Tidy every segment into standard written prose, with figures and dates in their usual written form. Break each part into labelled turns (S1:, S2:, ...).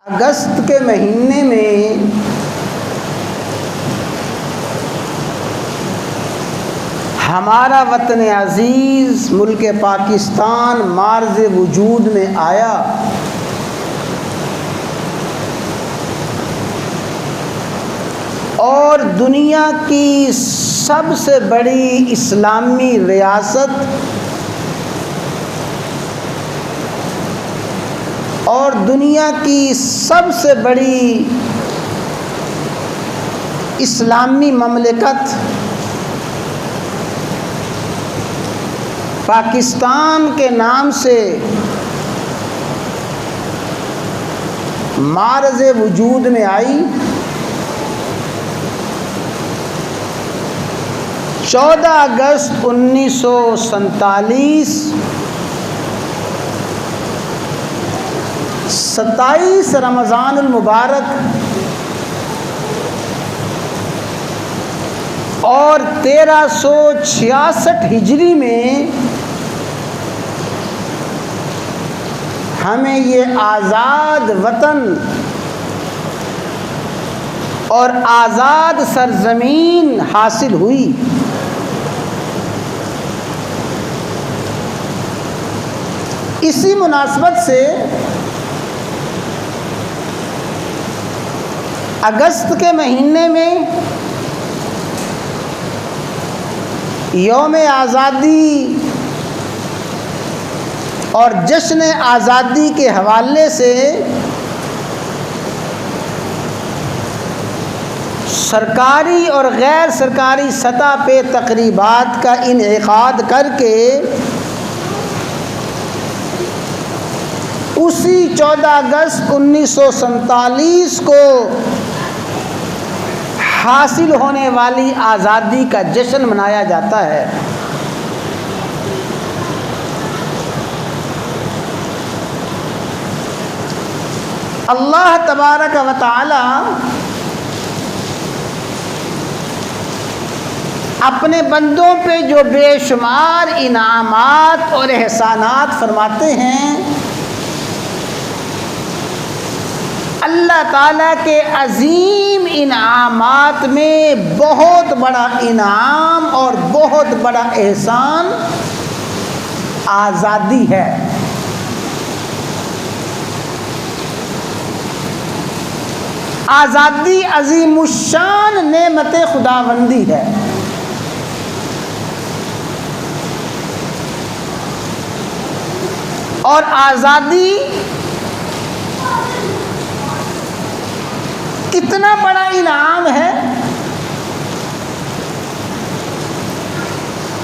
S1: अगस्त के महीने में हमारा वतन अज़ीज़ मुल्क पाकिस्तान मार्ज़ वजूद में आया। और दुनिया की सबसे बड़ी इस्लामी रियासत और दुनिया की सबसे बड़ी इस्लामी ममलिकत पाकिस्तान के नाम से मार्ज़ वजूद में आई। 14 अगस्त 1947 27 रमज़ानुल मुबारक और 1366 हिजरी में हमें ये आज़ाद वतन और आज़ाद सरज़मीन हासिल हुई। इसी मुनासबत से अगस्त के महीने में यौम आज़ादी और जश्न आज़ादी के हवाले से सरकारी और गैर सरकारी सतह पे तकरीबात का इनेकाद करके उसी 14 अगस्त 1947 को हासिल होने वाली आज़ादी का जश्न मनाया जाता है। अल्लाह तबारक व तआला अपने बंदों पे जो बेशुमार इनामात और एहसानात फरमाते हैं, अल्लाह ताला के अज़ीम इनामात में बहुत बड़ा इनाम और बहुत बड़ा एहसान आज़ादी है। आज़ादी अज़ीमुश्शान नेमत खुदाबंदी है। और आज़ादी कितना बड़ा इनाम है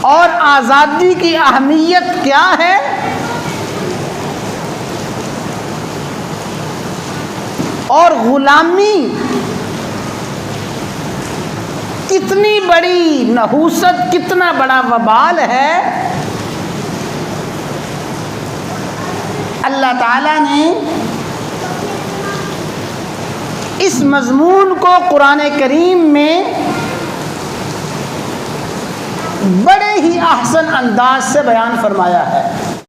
S1: और आज़ादी की अहमियत क्या है और ग़ुलामी कितनी बड़ी नहूसत, कितना बड़ा वबाल है। अल्लाह ताला ने इस मज़मून को कुरान करीम में बड़े ही अहसन अंदाज से बयान फरमाया है।